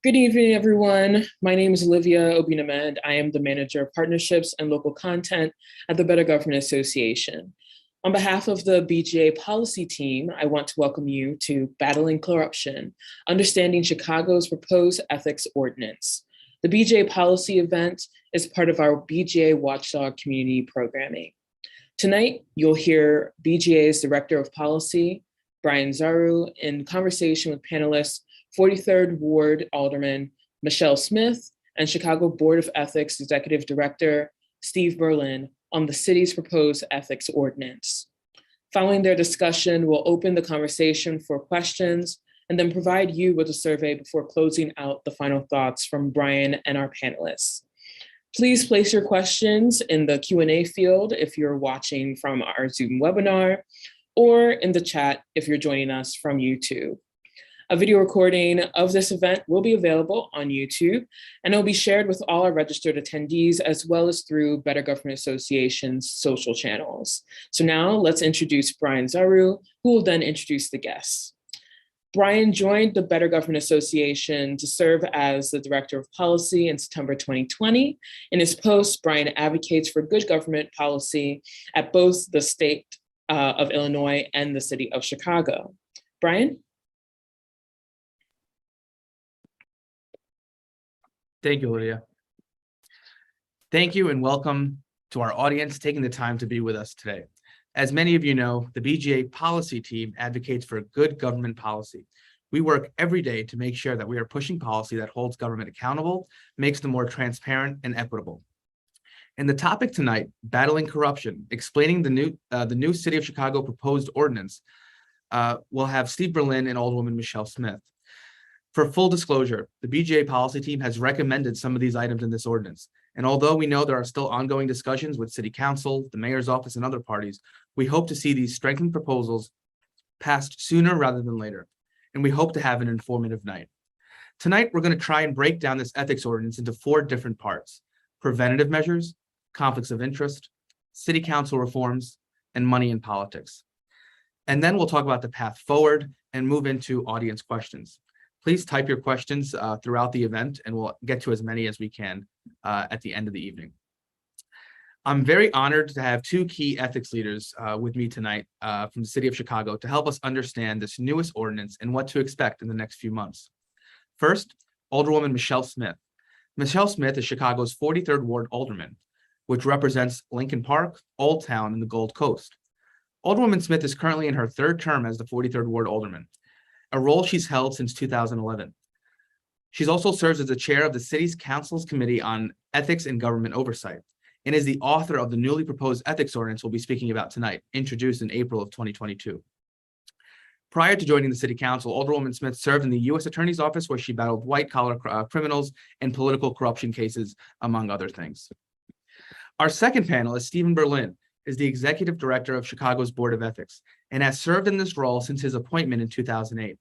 Good evening, everyone. My name is Olivia Obinamend. I am the Manager of Partnerships and Local Content at the Better Government Association. On behalf of the BGA policy team, I want to welcome you to Battling Corruption, Understanding Chicago's Proposed Ethics Ordinance. The BGA policy event is part of our BGA Watchdog community programming. Tonight, you'll hear BGA's Director of Policy, Bryan Zarou, in conversation with panelists 43rd Ward Alderman Michele Smith and Chicago Board of Ethics Executive Director Steve Berlin on the city's proposed ethics ordinance. Following their discussion, we'll open the conversation for questions and then provide you with a survey before closing out the final thoughts from Bryan and our panelists. Please place your questions in the Q&A field if you're watching from our Zoom webinar, or in the chat if you're joining us from YouTube. A video recording of this event will be available on YouTube, and it'll be shared with all our registered attendees as well as through Better Government Association's social channels. So now let's introduce Bryan Zarou, who will then introduce the guests. Bryan joined the Better Government Association to serve as the Director of Policy in September 2020. In his post, Bryan advocates for good government policy at both the state of Illinois and the city of Chicago. Bryan? Thank you, Olivia. Thank you and welcome to our audience taking the time to be with us today. As many of you know, the BGA policy team advocates for good government policy. We work every day to make sure that we are pushing policy that holds government accountable, makes them more transparent and equitable. And the topic tonight, battling corruption, explaining the new City of Chicago proposed ordinance, will have Steve Berlin and Alderwoman Michele Smith. For full disclosure, the BGA policy team has recommended some of these items in this ordinance. And although we know there are still ongoing discussions with City Council, the Mayor's office, and other parties, we hope to see these strengthened proposals passed sooner rather than later. And we hope to have an informative night. Tonight, we're going to try and break down this ethics ordinance into 4 different parts: preventative measures, conflicts of interest, City Council reforms, and money in politics. And then we'll talk about the path forward and move into audience questions. Please type your questions throughout the event, and we'll get to as many as we can at the end of the evening. I'm very honored to have 2 key ethics leaders with me tonight from the city of Chicago to help us understand this newest ordinance and what to expect in the next few months. First, Alderwoman Michele Smith. Michele Smith is Chicago's 43rd Ward Alderman, which represents Lincoln Park, Old Town, and the Gold Coast. Alderwoman Smith is currently in her 3rd term as the 43rd Ward Alderman, a role she's held since 2011. She's also serves as the chair of the city's council's committee on ethics and government oversight, and is the author of the newly proposed ethics ordinance we'll be speaking about tonight, introduced in April of 2022. Prior to joining the city council, Alderwoman Smith served in the U.S. Attorney's Office, where she battled white-collar criminals and political corruption cases, among other things. Our second panelist, Stephen Berlin, is the executive director of Chicago's Board of Ethics and has served in this role since his appointment in 2008.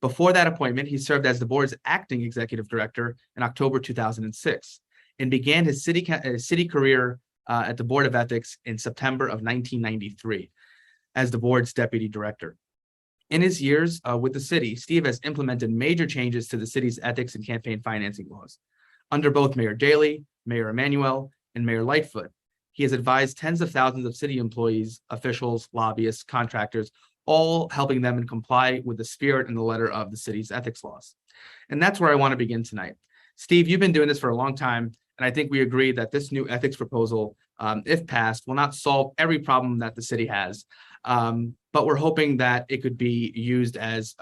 Before that appointment, he served as the board's acting executive director in October 2006 and began his city career at the Board of Ethics in September of 1993 as the board's deputy director. In his years with the city, Steve has implemented major changes to the city's ethics and campaign financing laws. Under both Mayor Daley, Mayor Emanuel, and Mayor Lightfoot, he has advised tens of thousands of city employees, officials, lobbyists, contractors, all helping them comply with the spirit and the letter of the city's ethics laws. And that's where I want to begin tonight. Steve, you've been doing this for a long time, and I think we agree that this new ethics proposal, if passed, will not solve every problem that the city has. But we're hoping that it could be used as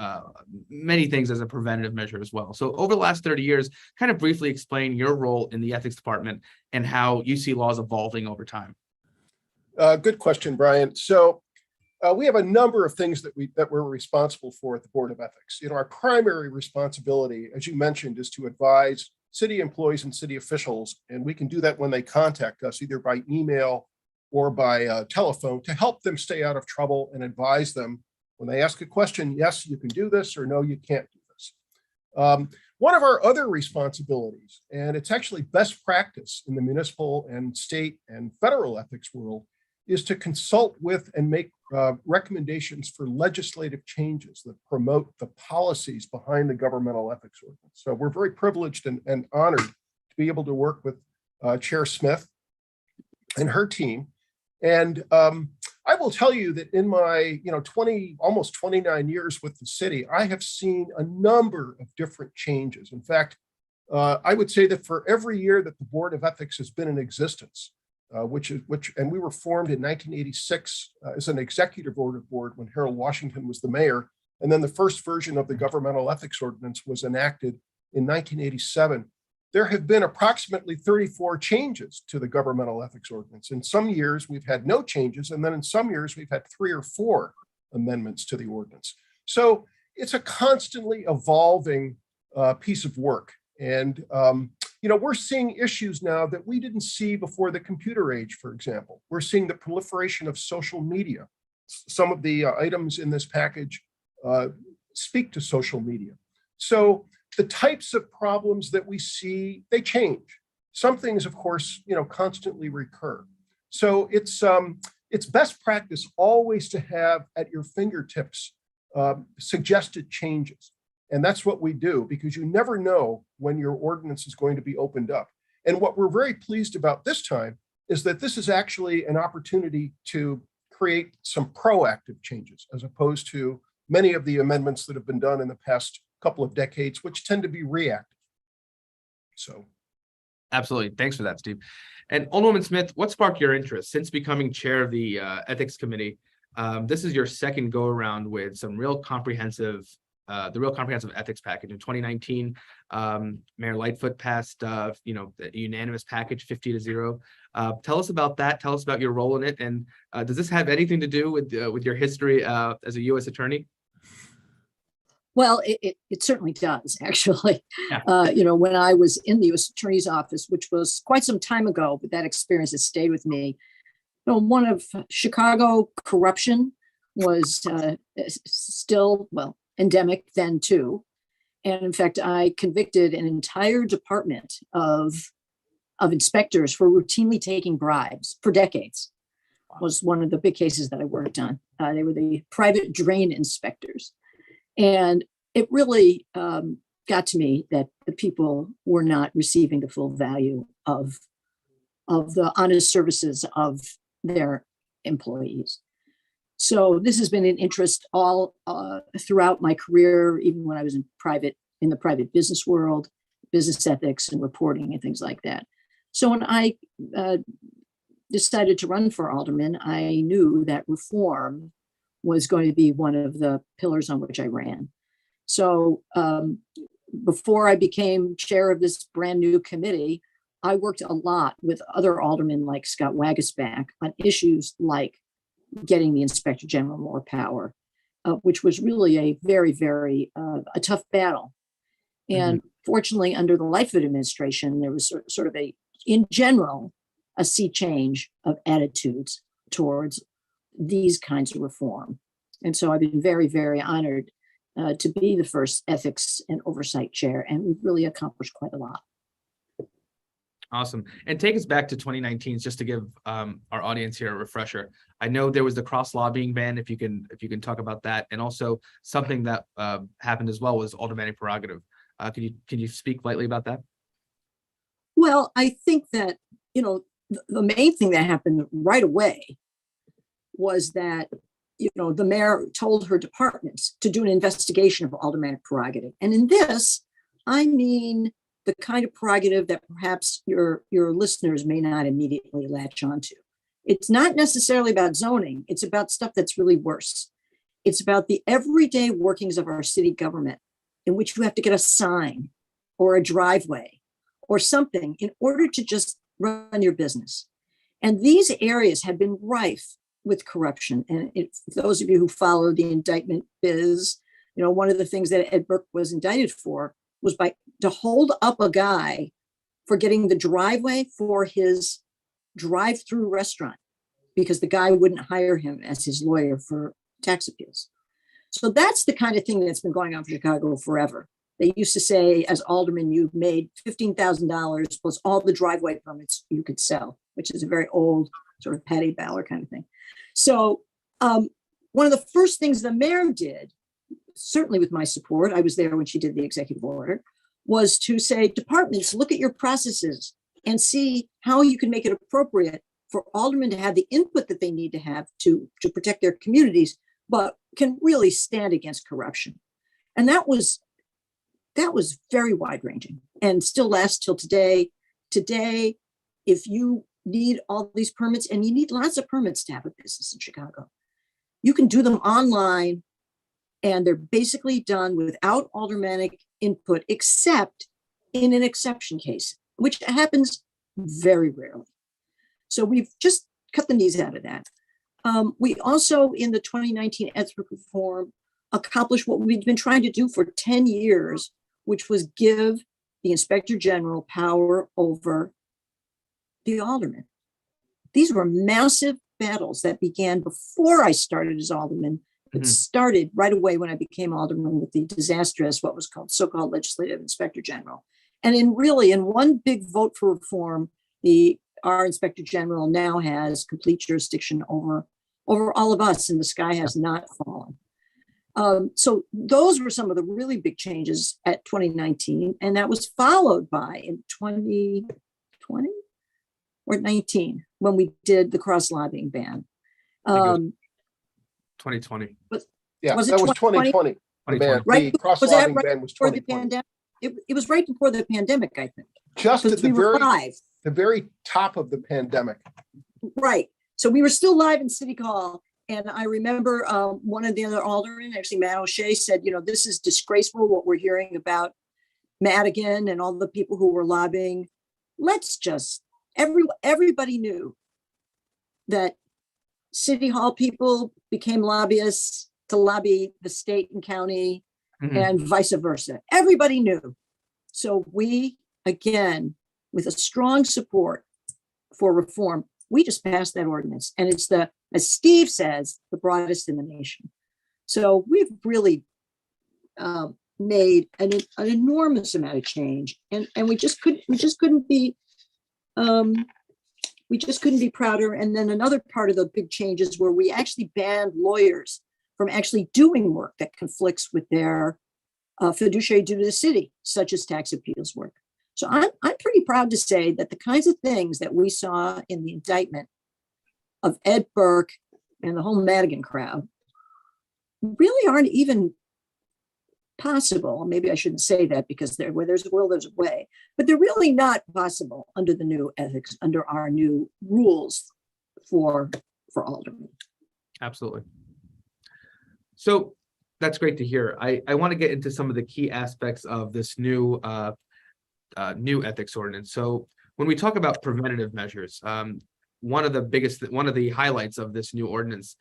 many things as a preventative measure as well. So over the last 30 years, kind of briefly explain your role in the ethics department and how you see laws evolving over time. Good question, Bryan. So we have a number of things that we're responsible for at the Board of Ethics. Our primary responsibility, as you mentioned, is to advise city employees and city officials, and we can do that when they contact us, either by email or by telephone, to help them stay out of trouble and advise them when they ask a question, yes, you can do this, or no, you can't do this. One of our other responsibilities, and it's actually best practice in the municipal and state and federal ethics world, is to consult with and make recommendations for legislative changes that promote the policies behind the governmental ethics ordinance. So we're very privileged and honored to be able to work with Chair Smith and her team. And I will tell you that in my almost 29 years with the city, I have seen a number of different changes. In fact, I would say that for every year that the Board of Ethics has been in existence, and we were formed in 1986 as an executive order board when Harold Washington was the mayor, and then the first version of the governmental ethics ordinance was enacted in 1987. There have been approximately 34 changes to the governmental ethics ordinance. In some years, we've had no changes, and then in some years, we've had 3 or 4 amendments to the ordinance. So it's a constantly evolving piece of work. And we're seeing issues now that we didn't see before the computer age, for example. We're seeing the proliferation of social media. Some of the items in this package speak to social media. So the types of problems that we see, they change. Some things, of course, constantly recur. So it's best practice always to have at your fingertips suggested changes. And that's what we do, because you never know when your ordinance is going to be opened up. And what we're very pleased about this time is that this is actually an opportunity to create some proactive changes, as opposed to many of the amendments that have been done in the past couple of decades, which tend to be reactive. So. Absolutely. Thanks for that, Steve. And Alderman Smith, what sparked your interest since becoming chair of the Ethics Committee? This is your second go around with some real comprehensive ethics package. In 2019, Mayor Lightfoot passed, the unanimous package 50-0. Tell us about that. Tell us about your role in it. And does this have anything to do with your history as a U.S. attorney? Well, it certainly does, actually. Yeah. When I was in the U.S. Attorney's Office, which was quite some time ago, but that experience has stayed with me. One of Chicago corruption was still, endemic then too. And in fact, I convicted an entire department of inspectors for routinely taking bribes for decades. Was one of the big cases that I worked on. They were the private drain inspectors. And it really got to me that the people were not receiving the full value of the honest services of their employees. So this has been an interest all throughout my career, even when I was in the private business world, business ethics and reporting and things like that. So when I decided to run for alderman, I knew that reform was going to be one of the pillars on which I ran. So before I became chair of this brand new committee, I worked a lot with other aldermen like Scott Wagasback on issues like getting the Inspector General more power, which was really a very, very a tough battle. And fortunately, under the Lightfoot administration, there was sort of in general, a sea change of attitudes towards these kinds of reform. And so I've been very, very honored to be the first ethics and oversight chair, and we've really accomplished quite a lot. Awesome. And take us back to 2019, just to give our audience here a refresher. I know there was the cross lobbying ban, if you can talk about that, and also something that happened as well was aldermanic prerogative. Can you speak lightly about that? Well, I think that the main thing that happened right away was that the mayor told her departments to do an investigation of aldermanic prerogative, and in this, I mean the kind of prerogative that perhaps your listeners may not immediately latch onto. It's not necessarily about zoning. It's about stuff that's really worse. It's about the everyday workings of our city government, in which you have to get a sign or a driveway or something in order to just run your business. And these areas have been rife with corruption. And for those of you who follow the indictment biz, one of the things that Ed Burke was indicted for was to hold up a guy for getting the driveway for his drive-through restaurant because the guy wouldn't hire him as his lawyer for tax appeals. So that's the kind of thing that's been going on for Chicago forever. They used to say, as alderman, you've made $15,000 plus all the driveway permits you could sell, which is a very old sort of Patty Ballard kind of thing. So one of the first things the mayor did, certainly with my support, I was there when she did the executive order, was to say, departments, look at your processes and see how you can make it appropriate for aldermen to have the input that they need to have to protect their communities, but can really stand against corruption. And that was very wide ranging and still lasts till today. Today, if you need all these permits, and you need lots of permits to have a business in Chicago, you can do them online, and they're basically done without aldermanic input, except in an exception case, which happens very rarely. So we've just cut the knees out of that. We also, in the 2019 ethics reform, accomplished what we've been trying to do for 10 years, which was give the Inspector General power over the alderman. These were massive battles that began before I started as alderman. It started right away when I became alderman with the disastrous, what was called so-called legislative inspector general. And in one big vote for reform, our inspector general now has complete jurisdiction over all of us, and the sky has not fallen. So those were some of the really big changes at 2019, and that was followed by in 2020 or 19 when we did the cross lobbying ban. 2020. Yeah, was it that was 2020. The ban, Right, the cross was that lobbying right ban was before the 2020. pandemic? It was right before the pandemic, I think. Just at Because we were live. the very top of the pandemic. Right. So we were still live in City Hall. And I remember one of the other aldermen, actually Matt O'Shea, said, this is disgraceful what we're hearing about Madigan and all the people who were lobbying. Let's just, everybody knew that City Hall people became lobbyists to lobby the state and county and vice versa. Everybody knew. So we, again, with a strong support for reform, we just passed that ordinance. And it's as Steve says, the broadest in the nation. So we've really made an enormous amount of change. And we just couldn't be prouder. And then another part of the big changes were we actually banned lawyers from actually doing work that conflicts with their fiduciary duty to the city, such as tax appeals work. So I'm pretty proud to say that the kinds of things that we saw in the indictment of Ed Burke and the whole Madigan crowd really aren't even possible. Maybe I shouldn't say that because where there's a will, there's a way, but they're really not possible under the new ethics, under our new rules for aldermen. Absolutely. So that's great to hear. I want to get into some of the key aspects of this new ethics ordinance. So when we talk about preventative measures, one of the highlights of this new ordinance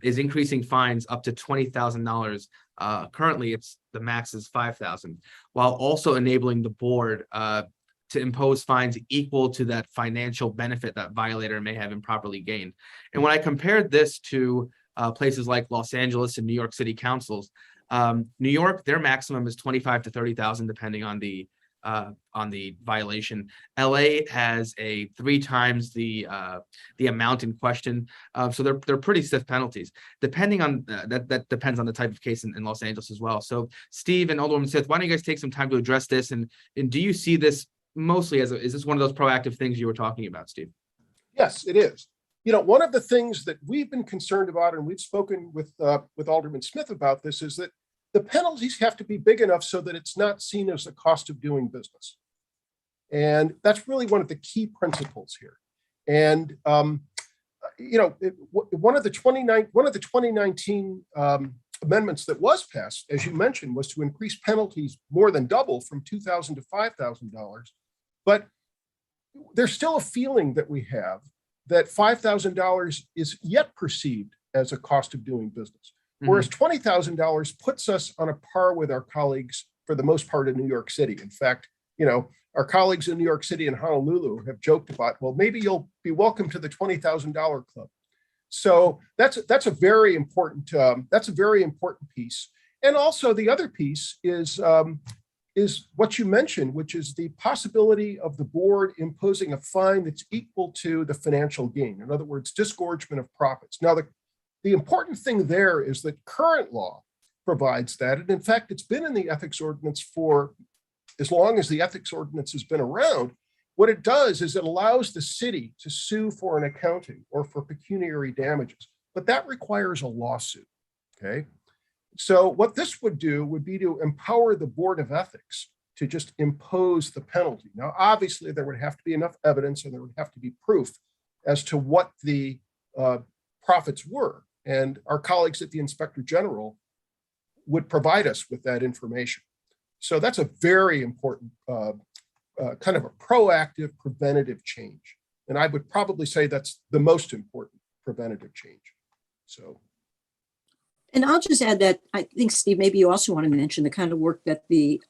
is increasing fines up to $20,000. Currently, the max is $5,000, while also enabling the board to impose fines equal to that financial benefit that violator may have improperly gained. And when I compared this to places like Los Angeles and New York City councils, New York, their maximum is $25,000 to $30,000, depending on the violation. LA has 3 times the amount in question. So they're pretty stiff penalties. Depending on that depends on the type of case in Los Angeles as well. So Steve and Alderman Smith, why don't you guys take some time to address this? And do you see this mostly is this one of those proactive things you were talking about, Steve? Yes, it is. One of the things that we've been concerned about, and we've spoken with Alderman Smith about this, is that the penalties have to be big enough so that it's not seen as the cost of doing business. And that's really one of the key principles here. And, one of the 2019 amendments that was passed, as you mentioned, was to increase penalties more than double from $2,000 to $5,000. But there's still a feeling that we have that $5,000 is yet perceived as a cost of doing business. Whereas $20,000 puts us on a par with our colleagues for the most part in New York City. In fact, our colleagues in New York City and Honolulu have joked about, well, maybe you'll be welcome to the $20,000 club. So that's a very important piece. And also the other piece is, is what you mentioned, which is the possibility of the board imposing a fine that's equal to the financial gain. In other words, disgorgement of profits. Now, the important thing there is that current law provides that. And in fact, it's been in the ethics ordinance for as long as the ethics ordinance has been around. What it does is it allows the city to sue for an accounting or for pecuniary damages, but that requires a lawsuit, okay? So what this would do would be to empower the Board of Ethics to just impose the penalty. Now, obviously, there would have to be enough evidence and there would have to be proof as to what the profits were. And our colleagues at the Inspector General would provide us with that information. So that's a very important kind of a proactive preventative change. And I would probably say that's the most important preventative change. So. And I'll just add that I think, Steve, maybe you also want to mention the kind of work that the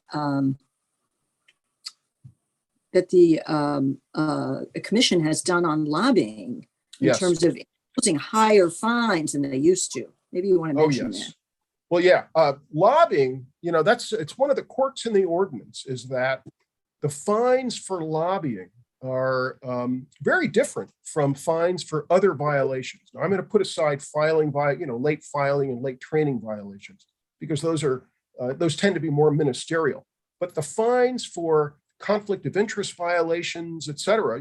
commission has done on lobbying in terms of imposing higher fines than they used to. Maybe you want to mention that. Well, yeah, lobbying, it's one of the quirks in the ordinance is that the fines for lobbying are very different from fines for other violations. Now, I'm going to put aside filing by, late filing and late training violations, because those tend to be more ministerial. But the fines for conflict of interest violations, et cetera,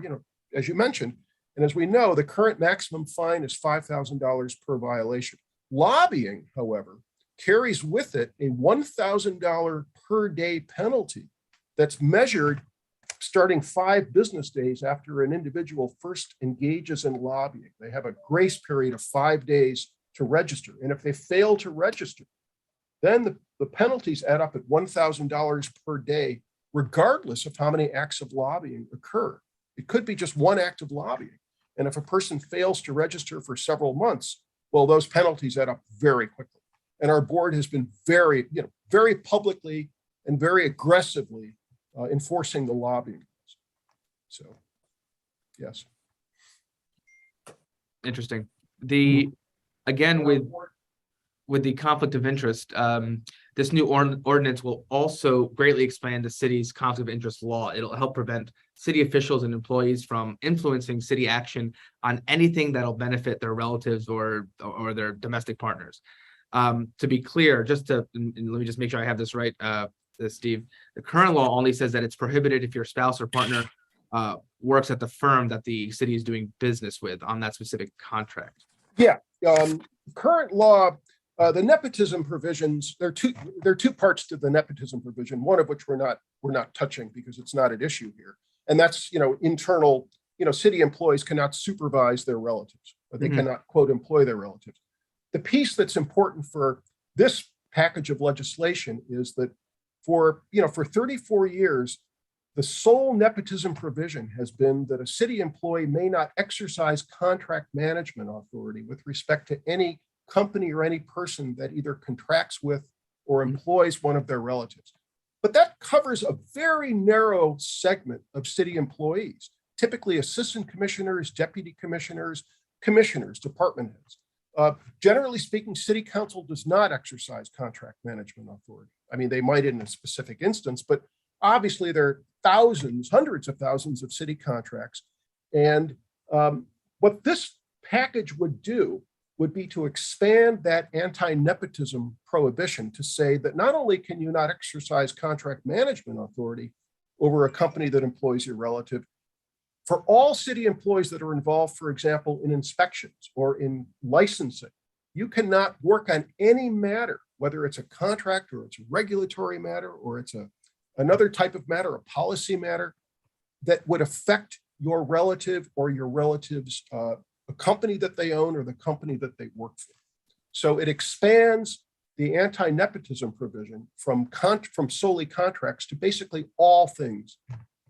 as you mentioned, and as we know, the current maximum fine is $5,000 per violation. Lobbying, however, carries with it a $1,000 per day penalty that's measured starting 5 business days after an individual first engages in lobbying. They have a grace period of 5 days to register. And if they fail to register, then the penalties add up at $1,000 per day, regardless of how many acts of lobbying occur. It could be just one act of lobbying. And if a person fails to register for several months, well, those penalties add up very quickly. And our board has been very publicly and very aggressively enforcing the lobbying laws. So, yes. Interesting. Again, with the conflict of interest, this new ordinance will also greatly expand the city's conflict of interest law. It'll help prevent city officials and employees from influencing city action on anything that'll benefit their relatives or their domestic partners. To be clear, let me just make sure I have this right, Steve. The current law only says that it's prohibited if your spouse or partner works at the firm that the city is doing business with on that specific contract. Yeah, current law, the nepotism provisions. There are two parts to the nepotism provision. One of which we're not touching because it's not at issue here, and that's internal. City employees cannot supervise their relatives, or they cannot quote employ their relatives. The piece that's important for this package of legislation is that for 34 years, the sole nepotism provision has been that a city employee may not exercise contract management authority with respect to any company or any person that either contracts with or employs one of their relatives. But that covers a very narrow segment of city employees, typically assistant commissioners, deputy commissioners, department heads. Generally speaking, city council does not exercise contract management authority. I mean, they might in a specific instance, but obviously there are hundreds of thousands of city contracts. And what this package would do would be to expand that anti-nepotism prohibition to say that not only can you not exercise contract management authority over a company that employs your relative, for all city employees that are involved, for example, in inspections or in licensing, you cannot work on any matter, whether it's a contract or it's a regulatory matter or it's another type of matter, a policy matter that would affect your relative or your relative's a company that they own or the company that they work for. So it expands the anti-nepotism provision from solely contracts to basically all things,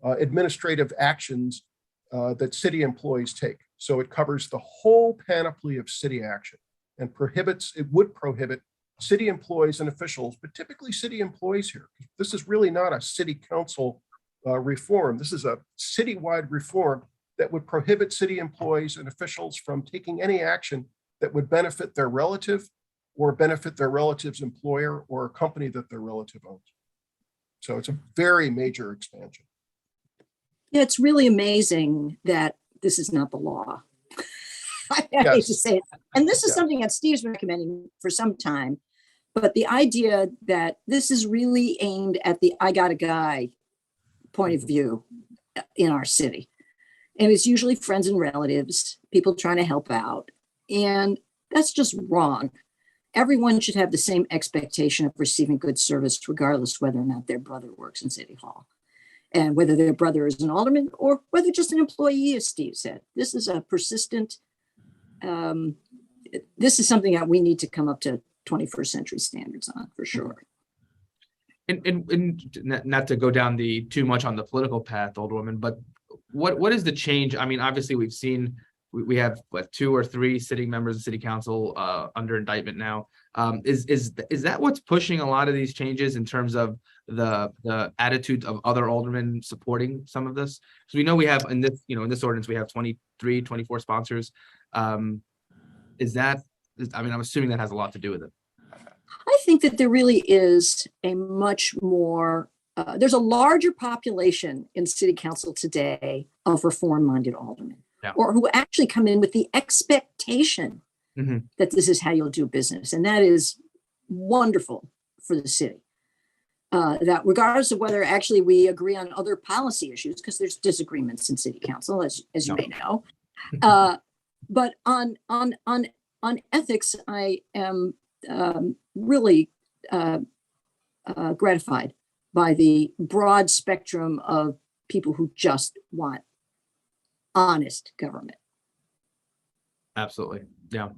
administrative actions that city employees take. So it covers the whole panoply of city action and would prohibit city employees and officials, but typically city employees here. This is really not a city council reform. This is a citywide reform that would prohibit city employees and officials from taking any action that would benefit their relative or benefit their relative's employer or a company that their relative owns. So it's a very major expansion. Yeah, it's really amazing that this is not the law. I hate to say it. And this is something that Steve's recommending for some time. But the idea that this is really aimed at the I got a guy point of view in our city. And it's usually friends and relatives, people trying to help out. And that's just wrong. Everyone should have the same expectation of receiving good service, regardless whether or not their brother works in City Hall. And whether their brother is an alderman or whether just an employee, as Steve said. This is a persistent, this is something that we need to come up to 21st century standards on, for sure. And not to go down too much on the political path, Alderwoman, but what is the change? I mean, obviously we've seen, we have what, 2 or 3 sitting members of city council under indictment now. Is that what's pushing a lot of these changes in terms of the attitude of other aldermen supporting some of this? So we know we have in this ordinance, we have 23, 24 sponsors. Is that, I mean, I'm assuming that has a lot to do with it. I think that there really is a much more, there's a larger population in city council today of reform-minded aldermen, or who actually come in with the expectation that this is how you'll do business. And that is wonderful for the city. That regardless of whether actually we agree on other policy issues, because there's disagreements in city council, as you may know. But on ethics, I am really gratified by the broad spectrum of people who just want honest government. Absolutely. Yeah.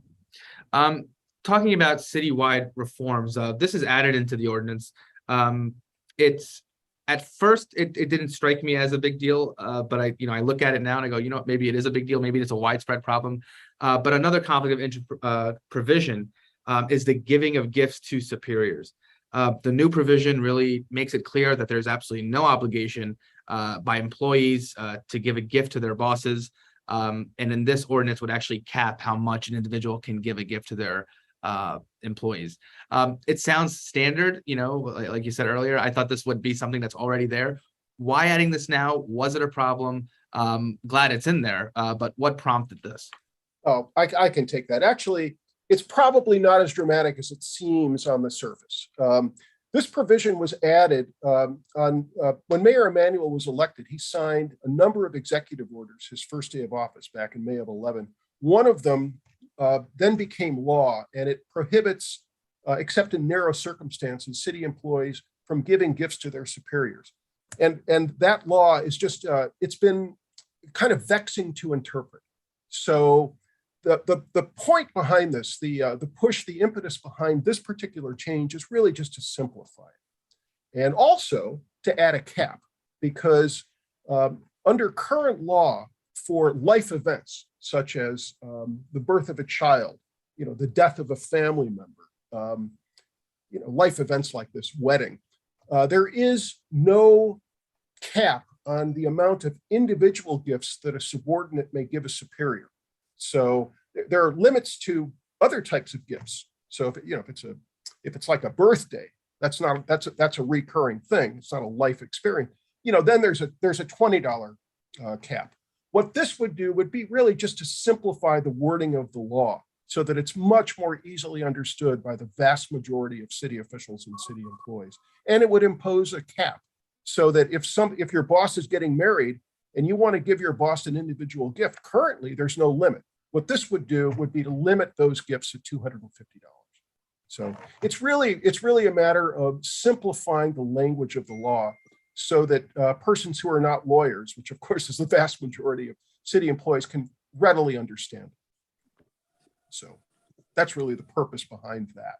Talking about citywide reforms, this is added into the ordinance. It's at first it didn't strike me as a big deal, but I look at it now and I go, you know what, maybe it is a big deal, maybe it's a widespread problem. But another conflict of interest provision is the giving of gifts to superiors. The new provision really makes it clear that there's absolutely no obligation by employees to give a gift to their bosses. And in this ordinance would actually cap how much an individual can give a gift to their employees. It sounds standard, like you said earlier. I thought this would be something that's already there. Why adding this now? Was it a problem? Glad it's in there, but what prompted this? Oh, I can take that. Actually, it's probably not as dramatic as it seems on the surface. This provision was added when Mayor Emanuel was elected. He signed a number of executive orders his first day of office back in May of 11. One of them then became law, and it prohibits, except in narrow circumstances, city employees from giving gifts to their superiors. And that law is just, it's been kind of vexing to interpret. So the point behind this, the push, the impetus behind this particular change is really just to simplify it. And also to add a cap, because under current law for life events, such as the birth of a child, the death of a family member, life events like this, wedding, there is no cap on the amount of individual gifts that a subordinate may give a superior. So there are limits to other types of gifts. So if it's like a birthday, that's a recurring thing. It's not a life experience. Then there's a $20 cap. What this would do would be really just to simplify the wording of the law so that it's much more easily understood by the vast majority of city officials and city employees. And it would impose a cap so that if your boss is getting married and you want to give your boss an individual gift, currently there's no limit. What this would do would be to limit those gifts at $250. So it's really a matter of simplifying the language of the law so that persons who are not lawyers, which of course is the vast majority of city employees, can readily understand. So that's really the purpose behind that.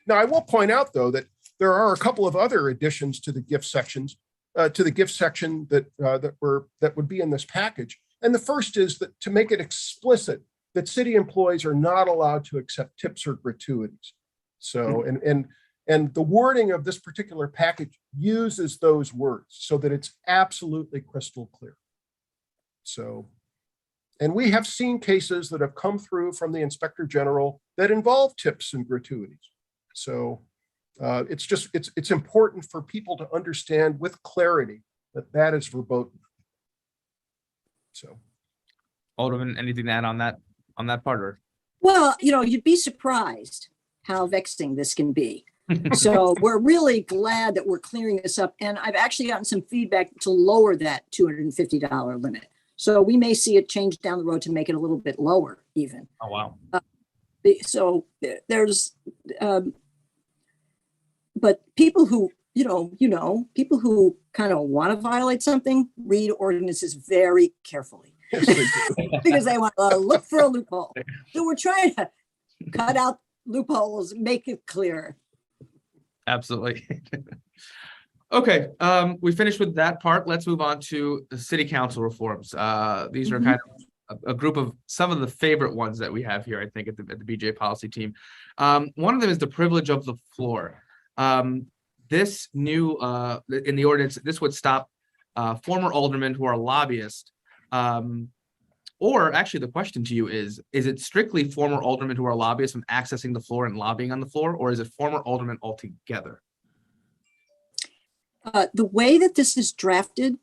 Now, I will point out, though, that there are a couple of other additions to the gift sections, that would be in this package. And the first is that to make it explicit that city employees are not allowed to accept tips or gratuities. So, and the wording of this particular package uses those words so that it's absolutely crystal clear. So, and we have seen cases that have come through from the Inspector General that involve tips and gratuities. So It's important for people to understand with clarity that that is verboten. So, Alderman, anything to add on that part? Or Well, you'd be surprised how vexing this can be. So we're really glad that we're clearing this up. And I've actually gotten some feedback to lower that $250 limit. So we may see it change down the road to make it a little bit lower even. oh wow, So there's, but people who, people who kind of want to violate something, read ordinances very carefully. yes, they do. Because they want to look for a loophole. So we're trying to cut out loopholes, make it clear. absolutely. Okay, we finished with that part. Let's move on to the city council reforms. These are kind of a group of some of the favorite ones that we have here, I think, at the BJ policy team. One of them is the privilege of the floor. This new in the ordinance, this would stop former aldermen who are lobbyists. Or actually, the question to you is it strictly former aldermen who are lobbyists from accessing the floor and lobbying on the floor, or is it former aldermen altogether? The way that this is drafted,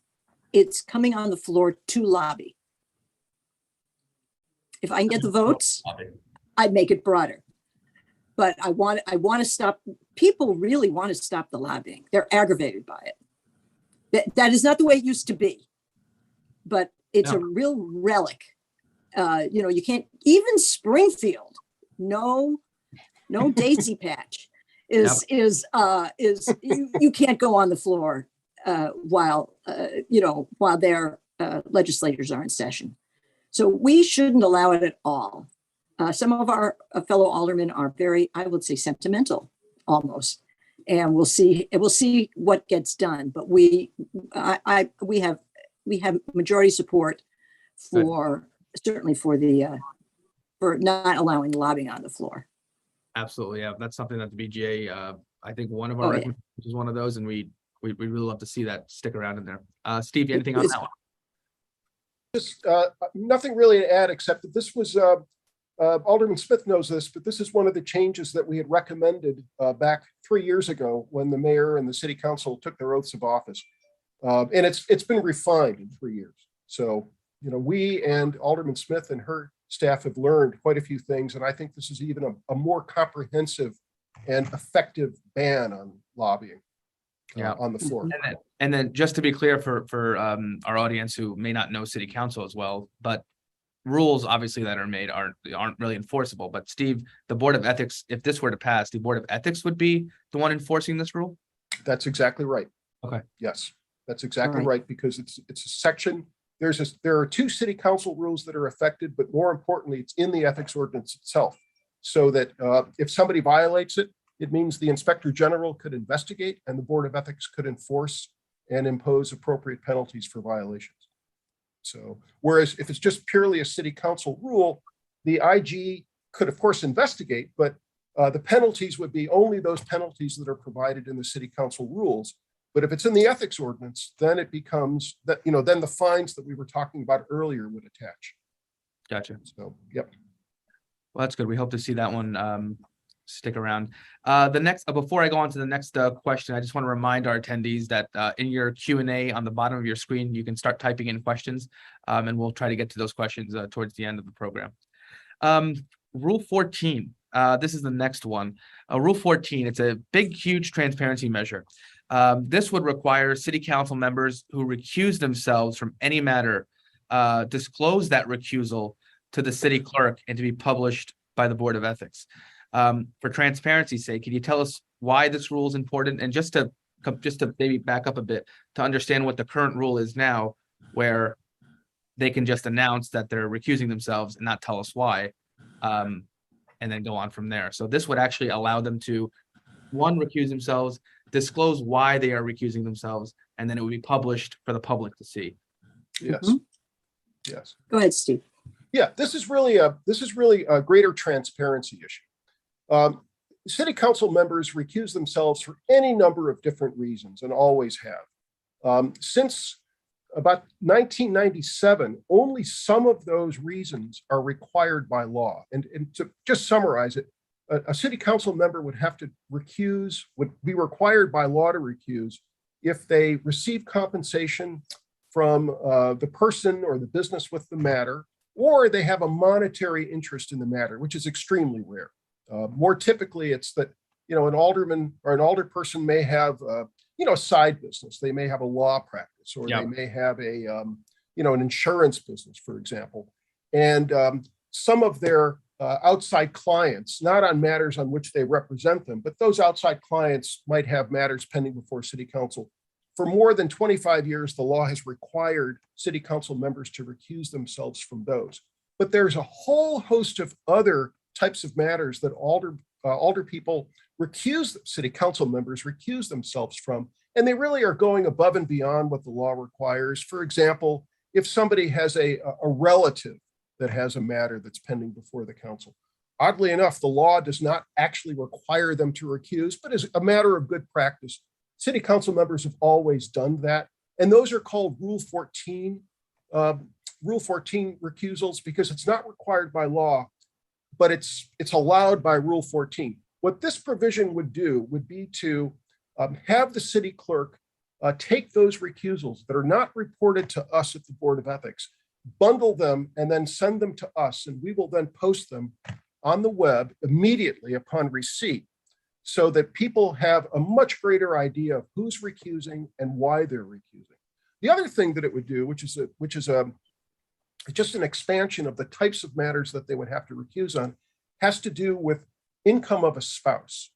it's coming on the floor to lobby. If I can get the votes, I'd make it broader. But I want to stop. People really want to stop the lobbying. They're aggravated by it. That is not the way it used to be. But it's a real relic. You can't even Springfield. No daisy patch is you can't go on the floor while their legislators are in session. So we shouldn't allow it at all. Some of our fellow aldermen are very, I would say, sentimental almost, and we'll see what gets done. But we have majority support for certainly for not allowing lobbying on the floor. Absolutely, yeah, that's something that the BGA, I think one of our recommendations is one of those, and we really love to see that stick around in there. Steve, anything on that one? Just nothing really to add, except that this was Alderman Smith knows this, but this is one of the changes that we had recommended back 3 years ago when the mayor and the city council took their oaths of office. And it's been refined in 3 years. So, we and Alderman Smith and her staff have learned quite a few things. And I think this is even a more comprehensive and effective ban on lobbying on the floor. And then just to be clear for our audience who may not know city council as well, but rules obviously that are made aren't really enforceable. But Steve, the Board of Ethics, if this were to pass, the Board of Ethics would be the one enforcing this rule? That's exactly right. Okay. Yes, that's exactly right, because it's a section. There are 2 city council rules that are affected, but more importantly, it's in the ethics ordinance itself. So that if somebody violates it, it means the inspector general could investigate and the Board of Ethics could enforce and impose appropriate penalties for violations. So, whereas if it's just purely a city council rule, the IG could of course investigate, but the penalties would be only those penalties that are provided in the city council rules. But if it's in the ethics ordinance, then it becomes that, then the fines that we were talking about earlier would attach. Gotcha. So, yep. Well, that's good. We hope to see that one stick around. The next, before I go on to the next question, I just want to remind our attendees that in your Q&A on the bottom of your screen, you can start typing in questions, and we'll try to get to those questions towards the end of the program. Rule 14. This is the next one. Rule 14. It's a big, huge transparency measure. This would require city council members who recuse themselves from any matter disclose that recusal to the city clerk and to be published by the Board of Ethics. For transparency's sake, can you tell us why this rule is important? And just to maybe back up a bit to understand what the current rule is now, where they can just announce that they're recusing themselves and not tell us why, and then go on from there. So this would actually allow them to, one, recuse themselves, disclose why they are recusing themselves, and then it would be published for the public to see. Yes. Yes. Go ahead, Steve. Yeah, this is really a greater transparency issue. City council members recuse themselves for any number of different reasons and always have. Since about 1997, only some of those reasons are required by law. And to just summarize it, a city council member would have to recuse, would be required by law to recuse if they receive compensation from the person or the business with the matter, or they have a monetary interest in the matter, which is extremely rare. More typically, it's that, an alderman or an alderperson may have, a side business. They may have a law practice, or they may have an insurance business, for example. And some of their outside clients, not on matters on which they represent them, but those outside clients might have matters pending before city council. For more than 25 years, the law has required city council members to recuse themselves from those. But there's a whole host of other types of matters that alder people city council members recuse themselves from, and they really are going above and beyond what the law requires. For example, if somebody has a relative that has a matter that's pending before the council, oddly enough, the law does not actually require them to recuse, but as a matter of good practice, city council members have always done that. And those are called Rule 14 recusals, because it's not required by law, but it's allowed by Rule 14. What this provision would do would be to have the city clerk take those recusals that are not reported to us at the Board of Ethics, bundle them, and then send them to us. And we will then post them on the web immediately upon receipt, so that people have a much greater idea of who's recusing and why they're recusing. The other thing that it would do, which is just an expansion of the types of matters that they would have to recuse on, has to do with income of a spouse.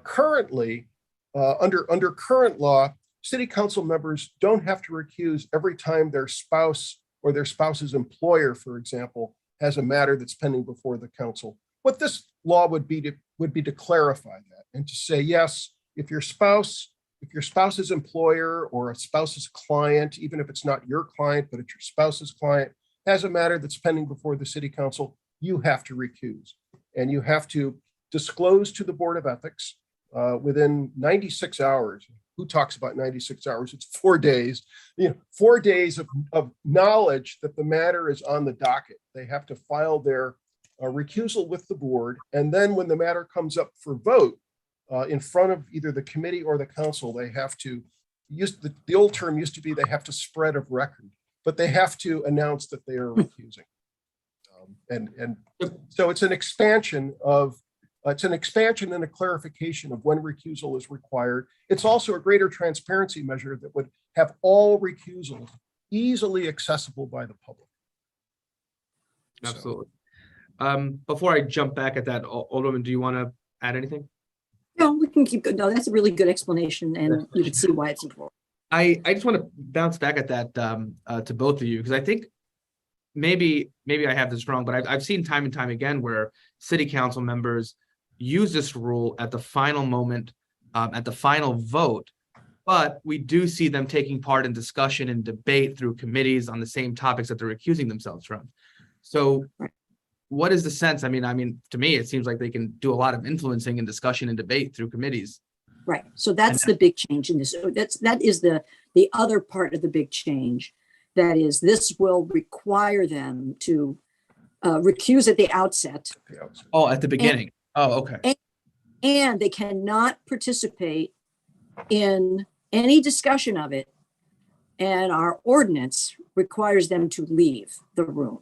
Currently, under current law, city council members don't have to recuse every time their spouse or their spouse's employer, for example, has a matter that's pending before the council. What this law would be to clarify that and to say, yes, if your spouse's employer or a spouse's client, even if it's not your client, but it's your spouse's client, has a matter that's pending before the city council, you have to recuse. And you have to disclose to the Board of Ethics within 96 hours. Who talks about 96 hours? It's 4 days. 4 days of knowledge that the matter is on the docket. They have to file their recusal with the board. And then when the matter comes up for vote in front of either the committee or the council, they have to use the old term used to be they have to spread of record, but they have to announce that they are recusing. And so it's an expansion and a clarification of when recusal is required. It's also a greater transparency measure that would have all recusals easily accessible by the public. Absolutely. Before I jump back at that, Alderman, do you want to add anything? No, we can keep going. No, that's a really good explanation, and you can see why it's important. I just want to bounce back at that to both of you, because I think maybe I have this wrong, but I've seen time and time again where city council members use this rule at the final moment, at the final vote, but we do see them taking part in discussion and debate through committees on the same topics that they're recusing themselves from. So what is the sense? I mean, to me, it seems like they can do a lot of influencing and discussion and debate through committees. Right. So that's the big change in this. That is the other part of the big change. That is, this will require them to recuse at the outset. Oh, at the beginning. Okay. And they cannot participate in any discussion of it. And our ordinance requires them to leave the room,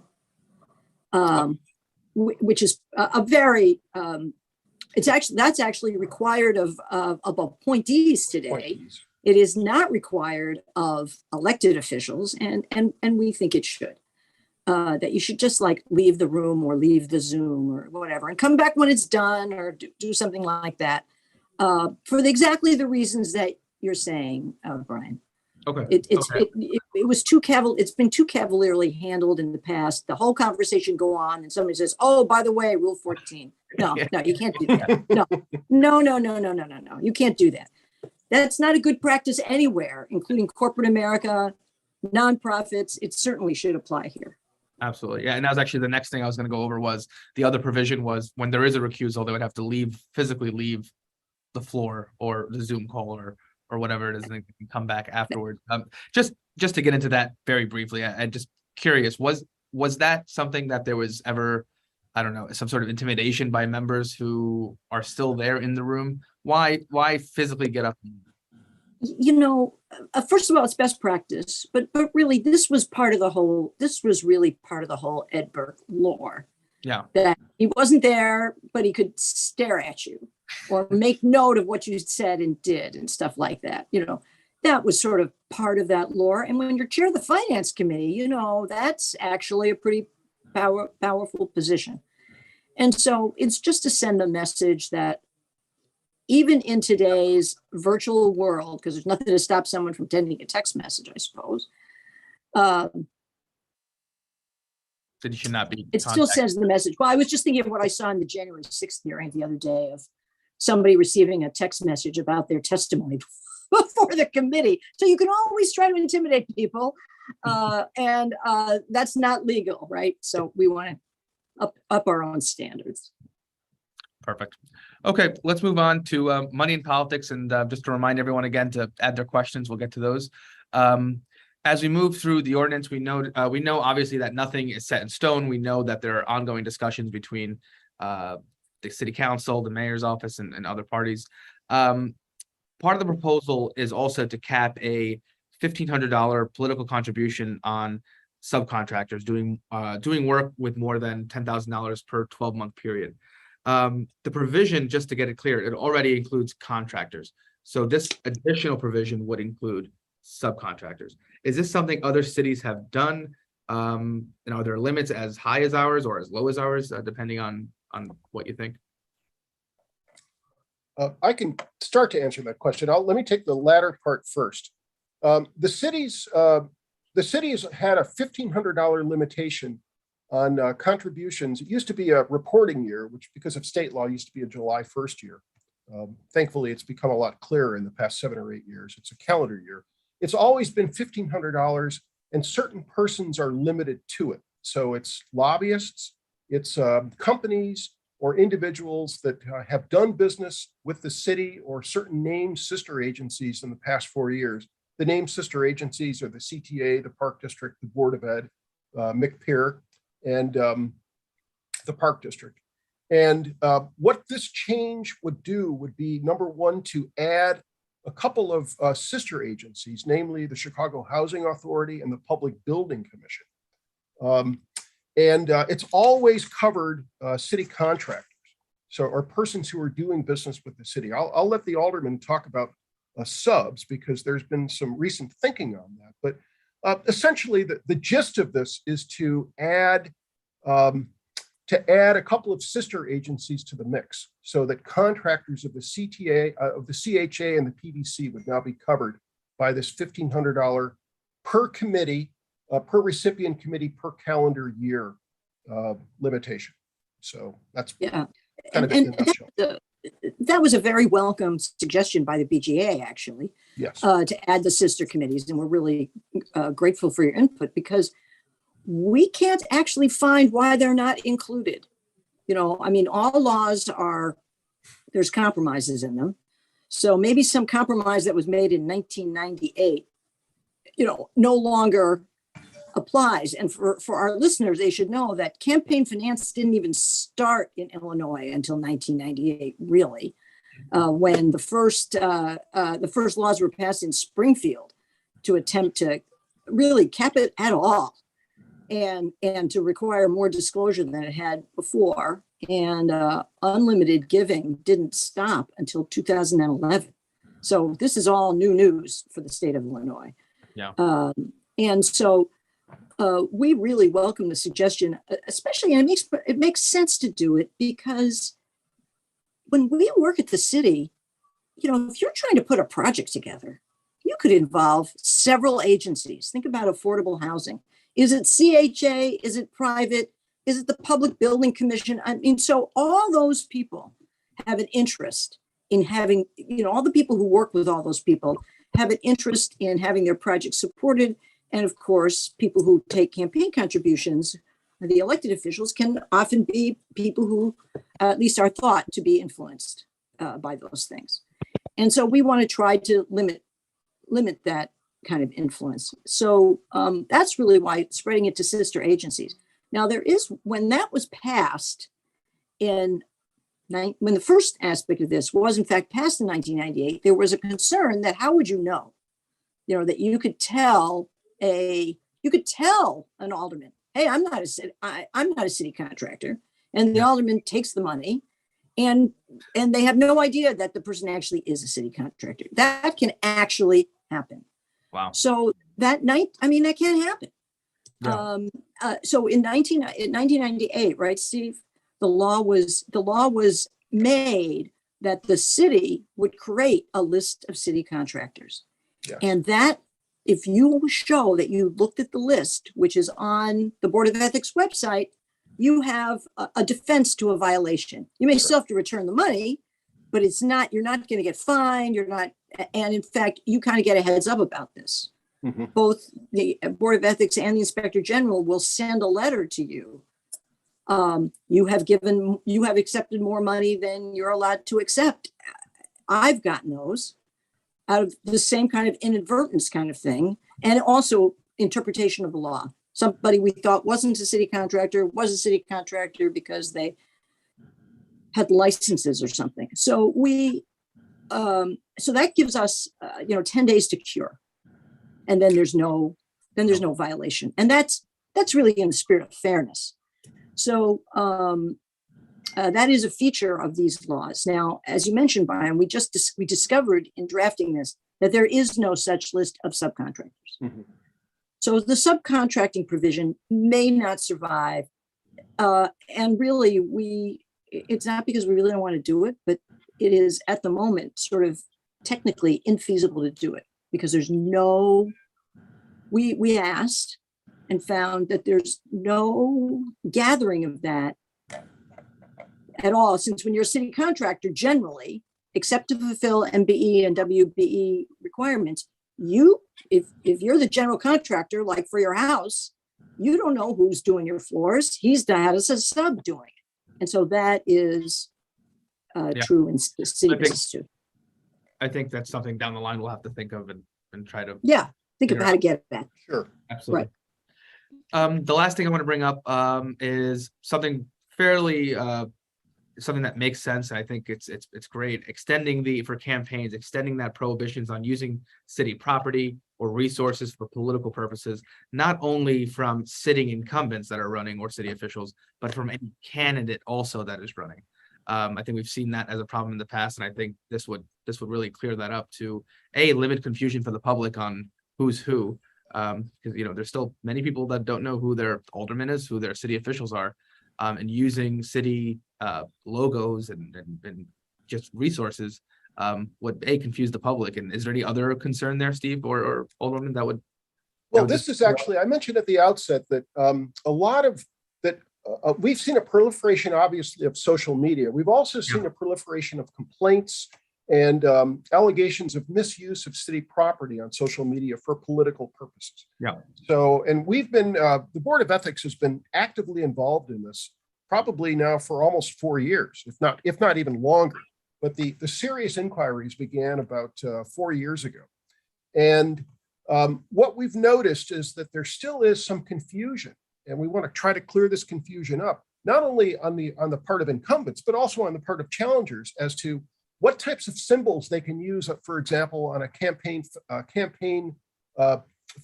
which is a very, that's actually required of appointees today. It is not required of elected officials, and we think it should. That you should just like leave the room or leave the Zoom or whatever and come back when it's done, or do something like that for exactly the reasons that you're saying, Bryan. Okay. It was it's been too cavalierly handled in the past. The whole conversation go on and somebody says, oh, by the way, Rule 14. No, you can't do that. No. You can't do that. That's not a good practice anywhere, including corporate America, nonprofits. It certainly should apply here. Absolutely. Yeah. And that was actually the next thing I was going to go over. Was the other provision was when there is a recusal, they would have to physically leave the floor or the Zoom call or whatever it is, and they can come back afterwards. Just to get into that very briefly, I'm just curious, was that something that there was ever I don't know, some sort of intimidation by members who are still there in the room? Why physically get up? You know, first of all, it's best practice, but really, this was really part of the whole Ed Burke lore. Yeah. That he wasn't there, but he could stare at you or make note of what you said and did and stuff like that. You know, that was sort of part of that lore. And when you're chair of the finance committee, you know, that's actually a pretty powerful position. And so it's just to send a message that even in today's virtual world, because there's nothing to stop someone from sending a text message, I suppose, That you should not be. it still sends the message. Well, I was just thinking of what I saw in the January 6th hearing the other day of somebody receiving a text message about their testimony before the committee. So you can always try to intimidate people, and that's not legal, right? So we want to up our own standards. Perfect. Okay, let's move on to money in politics, and just to remind everyone again to add their questions. We'll get to those. As we move through the ordinance, we know obviously that nothing is set in stone. We know that there are ongoing discussions between the city council, the mayor's office, and other parties. Part of the proposal is also to cap a $1,500 political contribution on subcontractors doing work with more than $10,000 per 12-month period. The provision, just to get it clear, it already includes contractors. So this additional provision would include subcontractors. Is this something other cities have done? And are there limits as high as ours or as low as ours, depending on what you think? I can start to answer that question. Let me take the latter part first. The cities had a $1,500 limitation on contributions. It used to be a reporting year, which because of state law used to be a July 1st year. Thankfully, it's become a lot clearer in the past 7 or 8 years. It's a calendar year. It's always been $1,500, and certain persons are limited to it. So it's lobbyists, it's companies or individuals that have done business with the city or certain named sister agencies in the past 4 years. The named sister agencies are the CTA, the Park District, the Board of Ed, McPeer, and the Park District. And what this change would do would be, number one, to add a couple of sister agencies, namely the Chicago Housing Authority and the Public Building Commission. It's always covered city contractors, or persons who are doing business with the city. I'll let the alderman talk about subs because there's been some recent thinking on that. But essentially, the gist of this is to add a couple of sister agencies to the mix, so that contractors of the CTA, of the CHA and the PDC would now be covered by this $1,500 per committee, per recipient committee, per calendar year limitation. So that's kind of in a nutshell. That was a very welcome suggestion by the BGA, actually. Yes. To add the sister committees, and we're really grateful for your input, because we can't actually find why they're not included. You know, I mean, all laws there's compromises in them. So maybe some compromise that was made in 1998, no longer applies. And for our listeners, they should know that campaign finance didn't even start in Illinois until 1998, really, when the first laws were passed in Springfield to attempt to really cap it at all. And to require more disclosure than it had before. And unlimited giving didn't stop until 2011. So this is all new news for the state of Illinois. Yeah. And so we really welcome the suggestion, especially, and it makes sense to do it, because when we work at the city, if you're trying to put a project together, you could involve several agencies. Think about affordable housing. Is it CHA? Is it private? Is it the Public Building Commission? I mean, so all those people have an interest in having, all the people who work with all those people have an interest in having their projects supported. And of course, people who take campaign contributions, the elected officials, can often be people who at least are thought to be influenced by those things. And so we want to try to limit that kind of influence. So that's really why spreading it to sister agencies. Now when that was passed when the first aspect of this was in fact passed in 1998, there was a concern that how would you know, that you could tell an alderman, hey, I'm not a city contractor. And the alderman takes the money and they have no idea that the person actually is a city contractor. That can actually happen. Wow. So that can't happen. Yeah. So in 1998, right, Steve, the law was made that the city would create a list of city contractors. Yes. And that, if you show that you looked at the list, which is on the Board of Ethics website, you have a defense to a violation. You may still have to return the money, but you're not going to get fined. And in fact, you kind of get a heads up about this. Mm-hmm. Both the Board of Ethics and the Inspector General will send a letter to you. You have accepted more money than you're allowed to accept. I've gotten those out of the same kind of inadvertence kind of thing, and also interpretation of the law. Somebody we thought wasn't a city contractor was a city contractor because they had licenses or something. So so that gives us 10 days to cure, and then there's no violation, and that's really in the spirit of fairness. So that is a feature of these laws. Now, as you mentioned, Brian, we discovered in drafting this that there is no such list of subcontractors. Mm-hmm. So the subcontracting provision may not survive. And really, it's not because we really don't want to do it, but it is at the moment sort of technically infeasible to do it because we asked and found that there's no gathering of that at all, since when you're a city contractor, generally, except to fulfill MBE and WBE requirements, if you're the general contractor, like for your house, you don't know who's doing your floors. He's a sub doing it. And so that is true in city business too. I think that's something down the line we'll have to think of and try to think of how to get that. Sure. Absolutely. Right. The last thing I want to bring up is something fairly something that makes sense. I think it's great. For campaigns, extending that prohibitions on using city property or resources for political purposes, not only from sitting incumbents that are running or city officials, but from any candidate also that is running. I think we've seen that as a problem in the past, and I think this would really clear that up to limit confusion for the public on who's who. Because there's still many people that don't know who their alderman is, who their city officials are, and using city logos and just resources would confuse the public. And is there any other concern there, Steve or Alderman, that would? Well, this is actually, I mentioned at the outset that a lot of that we've seen a proliferation, obviously, of social media. We've also seen a proliferation of complaints and allegations of misuse of city property on social media for political purposes. Yeah. So, and we've been, the Board of Ethics has been actively involved in this probably now for almost 4 years, if not even longer. But the serious inquiries began about 4 years ago. And what we've noticed is that there still is some confusion, and we want to try to clear this confusion up, not only on the part of incumbents, but also on the part of challengers as to what types of symbols they can use, for example, on a campaign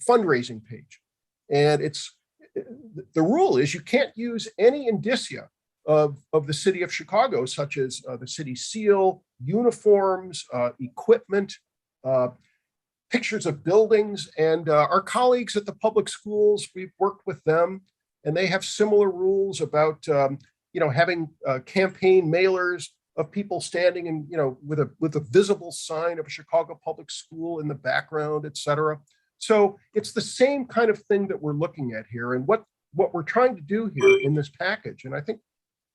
fundraising page. And the rule is you can't use any indicia of the city of Chicago, such as the city seal, uniforms, equipment, pictures of buildings. And our colleagues at the public schools, we've worked with them, and they have similar rules about having campaign mailers of people standing in, with a visible sign of a Chicago public school in the background, et cetera. So it's the same kind of thing that we're looking at here, and what we're trying to do here in this package, and I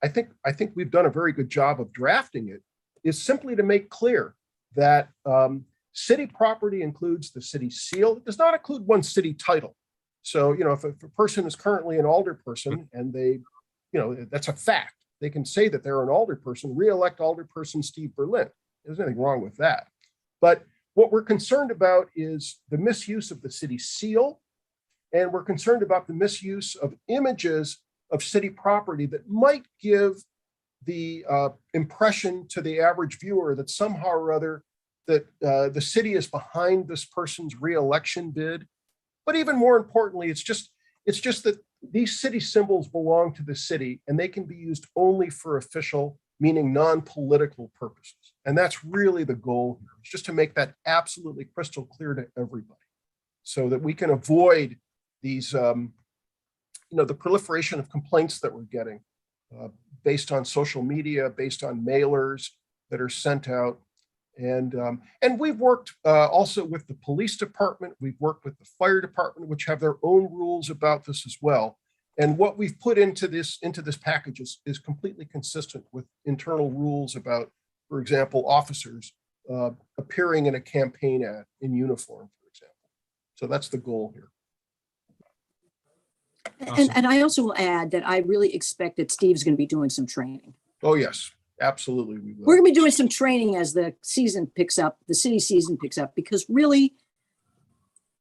think we've done a very good job of drafting it, is simply to make clear that city property includes the city seal. It does not include one city title. So if a person is currently an alderperson and they, that's a fact. They can say that they're an alderperson, re-elect alderperson Steve Berlin. There's nothing wrong with that. But what we're concerned about is the misuse of the city seal, and we're concerned about the misuse of images of city property that might give the impression to the average viewer that somehow or other that the city is behind this person's reelection bid. But even more importantly, it's just that these city symbols belong to the city and they can be used only for official, meaning non-political purposes. And that's really the goal here, is just to make that absolutely crystal clear to everybody so that we can avoid these, the proliferation of complaints that we're getting based on social media, based on mailers that are sent out. And we've worked also with the police department. We've worked with the fire department, which have their own rules about this as well. And what we've put into this package is completely consistent with internal rules about, for example, officers appearing in a campaign ad in uniform, for example. So that's the goal here. Awesome. And I also will add that I really expect that Steve's going to be doing some training. Oh, yes, absolutely. We will. We're going to be doing some training as the season picks up, the city season picks up, because really,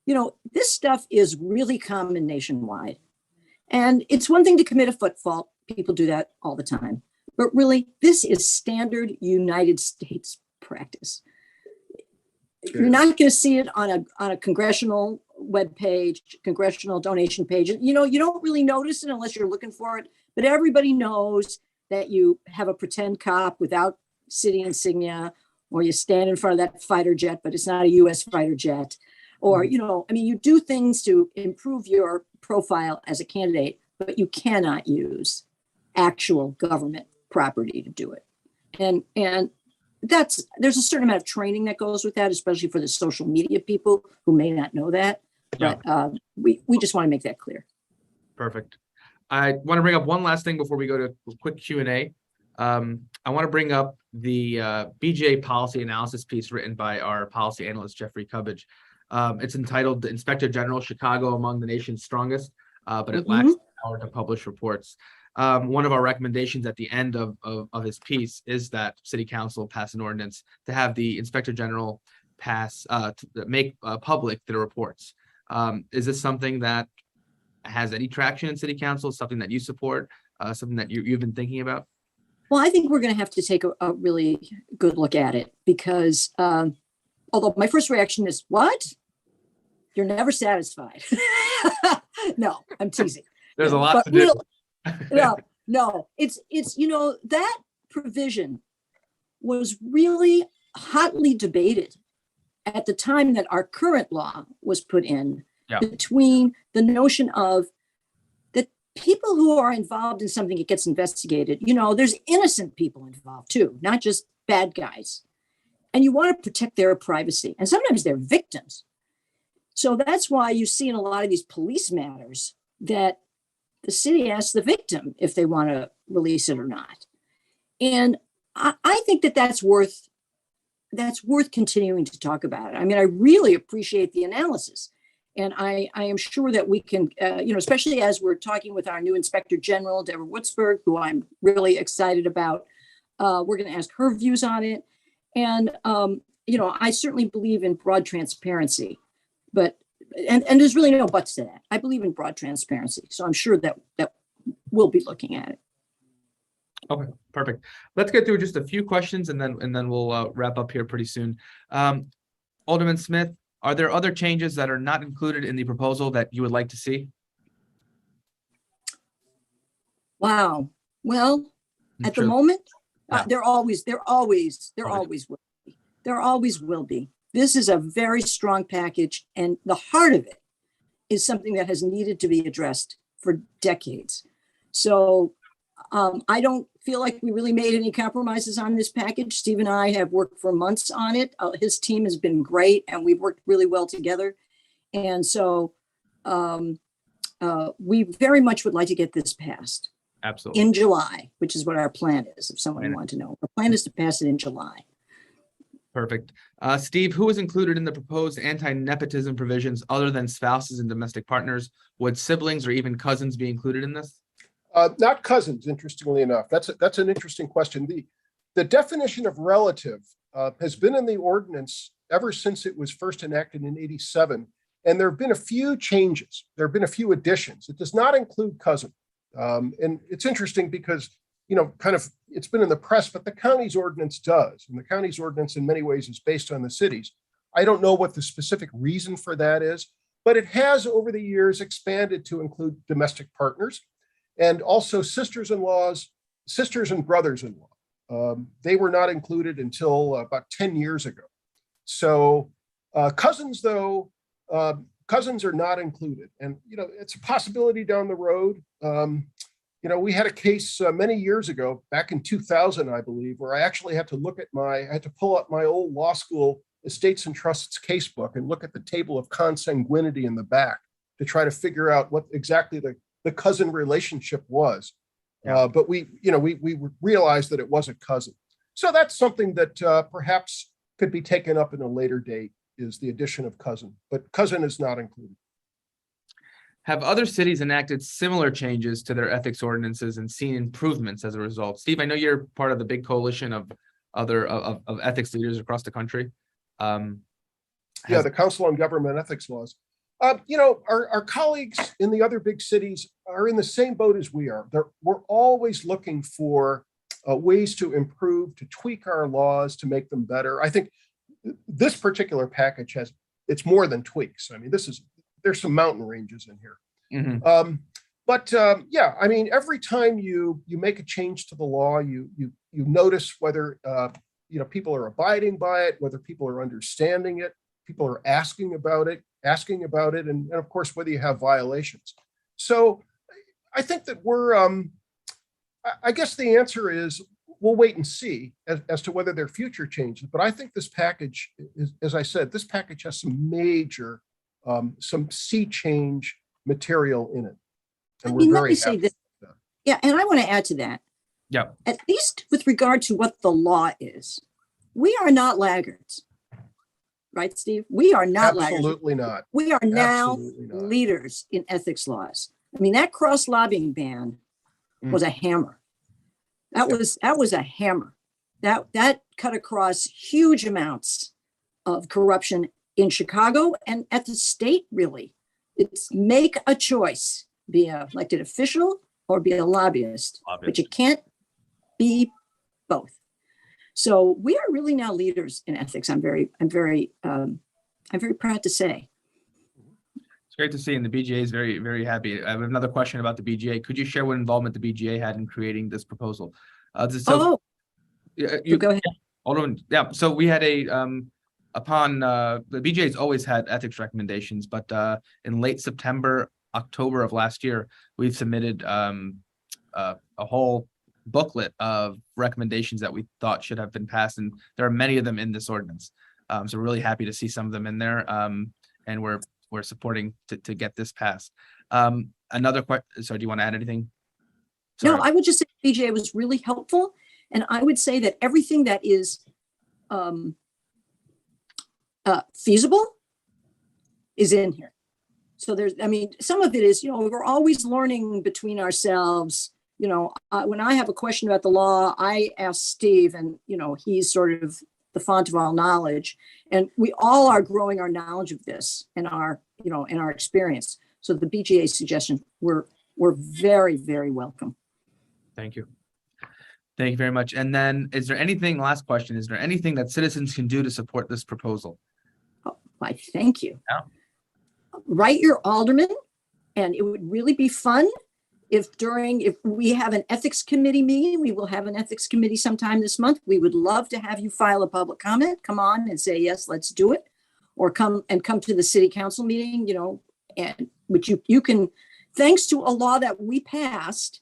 this stuff is really common nationwide. And it's one thing to commit a foot fault. People do that all the time. But really, this is standard United States practice. You're not going to see it on a congressional webpage, congressional donation page. You don't really notice it unless you're looking for it. But everybody knows that you have a pretend cop without city insignia, or you stand in front of that fighter jet, but it's not a U.S. fighter jet. Or, you do things to improve your profile as a candidate, but you cannot use actual government property to do it. And there's a certain amount of training that goes with that, especially for the social media people who may not know that. But we just want to make that clear. Perfect. I want to bring up one last thing before we go to a quick Q&A. I want to bring up the BJA policy analysis piece written by our policy analyst, Jeffrey Cubbage. It's entitled "The Inspector General, Chicago Among the Nation's Strongest," but it lacks the power to publish reports. One of our recommendations at the end of his piece is that City Council pass an ordinance to have the Inspector General make public the reports. Is this something that has any traction in City Council? Something that you support? Something that you've been thinking about? Well, I think we're going to have to take a really good look at it, because although my first reaction is, what? You're never satisfied. No, I'm teasing. There's a lot to do. No, it's that provision was really hotly debated at the time that our current law was put in, between the notion of that people who are involved in something that gets investigated, there's innocent people involved too, not just bad guys. And you want to protect their privacy. And sometimes they're victims. So that's why you see in a lot of these police matters that the city asks the victim if they want to release it or not. And I think that's worth continuing to talk about it. I mean, I really appreciate the analysis. And I am sure that we can, especially as we're talking with our new Inspector General, Deborah Woodsburg, who I'm really excited about, we're going to ask her views on it. And, I certainly believe in broad transparency, but there's really no buts to that. I believe in broad transparency. So I'm sure that we'll be looking at it. Okay, perfect. Let's get through just a few questions and then we'll wrap up here pretty soon. Alderman Smith, are there other changes that are not included in the proposal that you would like to see? Wow. Well, at the moment, there always will be. This is a very strong package, and the heart of it is something that has needed to be addressed for decades. So I don't feel like we really made any compromises on this package. Steve and I have worked for months on it. His team has been great, and we've worked really well together. And so we very much would like to get this passed. Absolutely. In July, which is what our plan is, if someone wanted to know. Our plan is to pass it in July. Perfect. Steve, who is included in the proposed anti-nepotism provisions other than spouses and domestic partners? Would siblings or even cousins be included in this? Not cousins, interestingly enough. That's an interesting question. The definition of relative has been in the ordinance ever since it was first enacted in '87. And there have been a few changes. There have been a few additions. It does not include cousin. And it's interesting because, it's been in the press, but the county's ordinance does. And the county's ordinance in many ways is based on the city's. I don't know what the specific reason for that is, but it has over the years expanded to include domestic partners and also sisters and brothers-in-law. They were not included until about 10 years ago. So cousins, though, cousins are not included. And, it's a possibility down the road. We had a case many years ago, back in 2000, I believe, where I actually had to pull up my old law school estates and trusts casebook and look at the table of consanguinity in the back to try to figure out what exactly the cousin relationship was. Yeah. But we realized that it was a cousin. So that's something that perhaps could be taken up in a later date, is the addition of cousin, but cousin is not included. Have other cities enacted similar changes to their ethics ordinances and seen improvements as a result? Steve, I know you're part of the big coalition of ethics leaders across the country. The Council on Government Ethics Laws. Our colleagues in the other big cities are in the same boat as we are. We're always looking for ways to improve, to tweak our laws, to make them better. I think this particular package it's more than tweaks. I mean, there's some mountain ranges in here. Mm-hmm. Every time you make a change to the law, you notice whether people are abiding by it, whether people are understanding it, people are asking about it, and of course, whether you have violations. So I think that I guess the answer is we'll wait and see as to whether there are future changes. But I think this package, as I said, this package has some major, some sea change material in it. And we're very happy with that. Yeah, and I want to add to that. Yeah. At least with regard to what the law is, we are not laggards. Right, Steve? We are not laggards. Absolutely not. We are now Absolutely not. leaders in ethics laws. I mean, that cross lobbying ban was a hammer. That was a hammer. That cut across huge amounts of corruption in Chicago and at the state, really. It's make a choice, be an elected official or be a lobbyist, but you can't be both. So we are really now leaders in ethics. I'm very proud to say. It's great to see, and the BGA is very, very happy. I have another question about the BGA. Could you share what involvement the BGA had in creating this proposal? Go ahead. Alderman, yeah. So we had the BGA's always had ethics recommendations, but in late September, October of last year, we've submitted a whole booklet of recommendations that we thought should have been passed, and there are many of them in this ordinance. So we're really happy to see some of them in there, and we're supporting to get this passed. Another question. So do you want to add anything? Sorry. No, I would just say BJA was really helpful, and I would say that everything that is feasible is in here. So some of it is, we're always learning between ourselves. When I have a question about the law, I ask Steve, and, he's sort of the font of all knowledge. And we all are growing our knowledge of this and our experience. So the BGA suggestions were very, very welcome. Thank you. Thank you very much. And then last question, is there anything that citizens can do to support this proposal? Oh, why, thank you. Yeah. Write your alderman, and it would really be fun if we have an ethics committee meeting. We will have an ethics committee sometime this month. We would love to have you file a public comment. Come on and say, yes, let's do it. Or come to the city council meeting, and which you can, thanks to a law that we passed,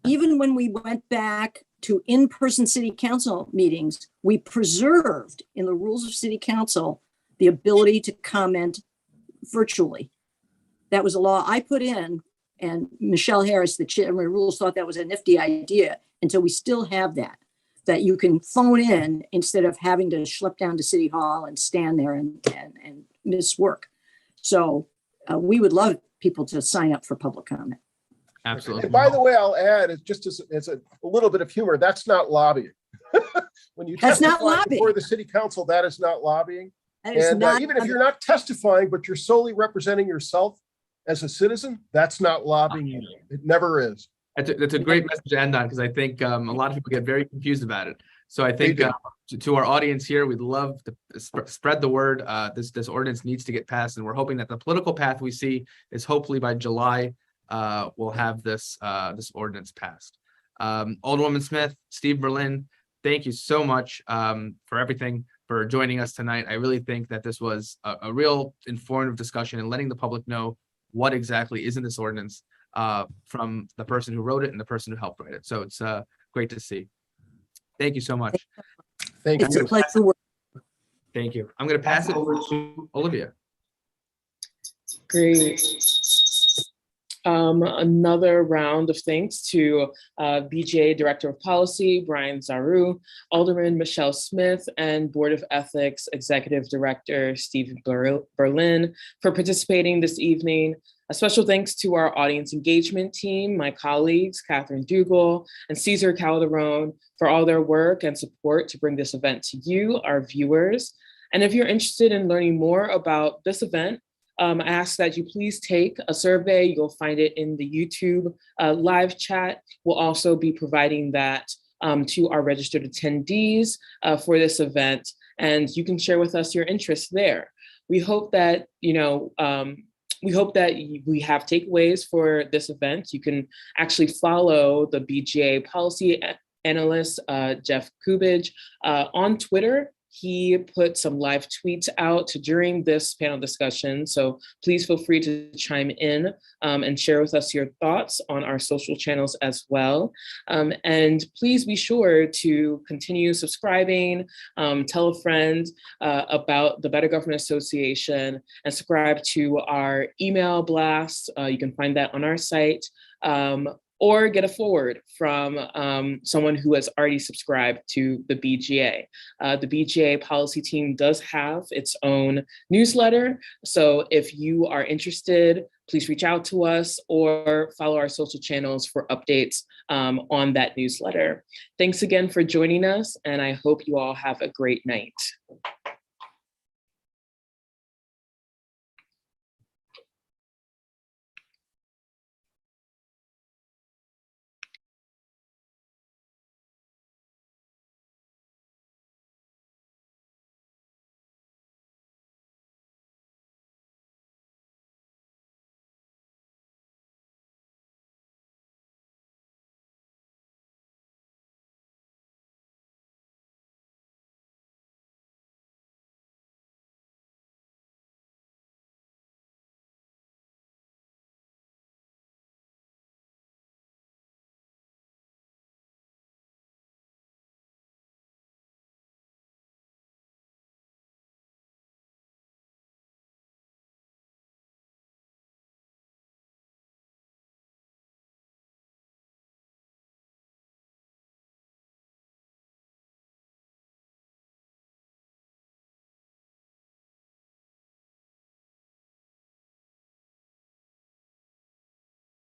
even when we went back to in-person city council meetings, we preserved in the rules of city council the ability to comment virtually. That was a law I put in, and Michelle Harris, the chairman of rules, thought that was a nifty idea. And so we still have that you can phone in instead of having to schlep down to City Hall and stand there and miss work. So we would love people to sign up for public comment. Absolutely. And by the way, I'll add, just as a little bit of humor, that's not lobbying. When you testify before the city council, that is not lobbying. And even if you're not testifying, but you're solely representing yourself, as a citizen, that's not lobbying either. It never is. That's a great message to end on, because I think a lot of people get very confused about it. So I think They to our audience here, we'd love to spread the word. This ordinance needs to get passed, and we're hoping that the political path we see is hopefully by July we'll have this ordinance passed. Alderwoman Smith, Steve Berlin, thank you so much for everything, for joining us tonight. I really think that this was a real informative discussion and letting the public know what exactly is in this ordinance from the person who wrote it and the person who helped write it. So it's great to see. Thank you so much. Thank It's you. a pleasure. Thank you. I'm going to pass it over to Olivia. Great. Another round of thanks to BJA Director of Policy, Bryan Zarou, Alderman Michele Smith, and Board of Ethics Executive Director, Steve Berlin, for participating this evening. A special thanks to our audience engagement team, my colleagues, Catherine Dougal and Cesar Calderon, for all their work and support to bring this event to you, our viewers. And if you're interested in learning more about this event, I ask that you please take a survey. You'll find it in the YouTube live chat. We'll also be providing that to our registered attendees for this event, and you can share with us your interest there. We hope that, we have takeaways for this event. You can actually follow the BJA policy analyst, Jeff Kubich, on Twitter. He put some live tweets out during this panel discussion. So please feel free to chime in and share with us your thoughts on our social channels as well. And please be sure to continue subscribing, tell a friend about the Better Government Association, and subscribe to our email blast. You can find that on our site. Or get a forward from someone who has already subscribed to the BGA. The BGA policy team does have its own newsletter. So if you are interested, please reach out to us or follow our social channels for updates on that newsletter. Thanks again for joining us, and I hope you all have a great night.